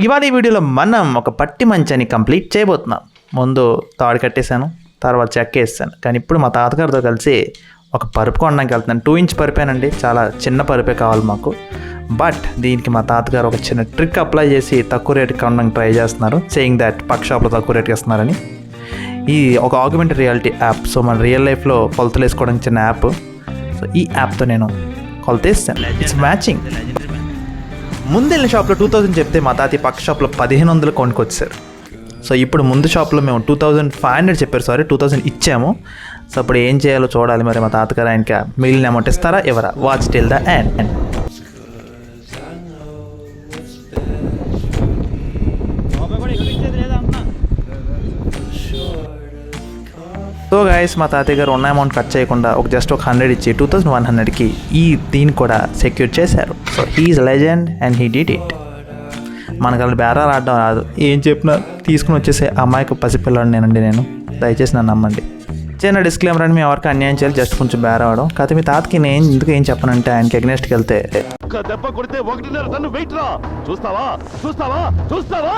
ఇవాళ ఈ వీడియోలో మనం ఒక పట్టి మంచాన్ని కంప్లీట్ చేయబోతున్నాం. ముందు తాడు కట్టేశాను, తర్వాత చెక్క వేసాను. కానీ ఇప్పుడు మా తాతగారితో కలిసి ఒక పరుపు కొనడానికి వెళ్తున్నాను. 2 ఇంచ్ పరుపేనండి, చాలా చిన్న పరుపే కావాలి మాకు. బట్ దీనికి మా తాతగారు ఒక చిన్న ట్రిక్ అప్లై చేసి తక్కువ రేటుకి కొనడానికి ట్రై చేస్తున్నారు, సేయింగ్ దట్ పక్క షాప్లో తక్కువ రేటుకి ఇస్తున్నారని. ఈ ఒక ఆగ్మెంటెడ్ రియాలిటీ యాప్. సో మన రియల్ లైఫ్లో కొలతలు వేసుకోవడానికి చిన్న యాప్. సో ఈ యాప్తో నేను కొలత వేస్తాను. It's matching. ముందు వెళ్ళిన షాప్లో 2000 చెప్తే మా తాతయ్య పక్క షాప్లో 1500 కొనుక్కొచ్చారు. సో ఇప్పుడు ముందు షాప్లో మేము 2500 చెప్పారు, 2000 ఇచ్చాము. సో అప్పుడు ఏం చేయాలో చూడాలి. మరి మా తాతగారు ఆయనకి మిగిలిన అమౌంట్ ఇస్తారా ఎవరా? Watch till the end. So guys, మా తాతయ్య గారు ఉన్న అమౌంట్ కట్ చేయకుండా జస్ట్ ఒక 100 ఇచ్చి 2100కి దీన్ని కూడా సెక్యూర్ చేశారు. So he's legend and he did it. మనకు అలా బేరాలు ఆడడం రాదు. ఏం చెప్పినా తీసుకుని వచ్చేసే అమ్మాయికి పసిపిల్లాడు నేను. దయచేసి నన్ను నమ్మండి. చిన్న డిస్క్లైమర్ అండి, మేము ఎవరికి అన్యాయం చేయాలి, జస్ట్ కొంచెం బేర అవడం. కాకపోతే మీ తాతకి నేను ఎందుకు ఏం చెప్పనంటే ఆయనకి అగ్నెస్ట్కి వెళ్తే దెబ్బ కొడితే 1.5 టన్ను వెయిట్ రా. చూస్తావా?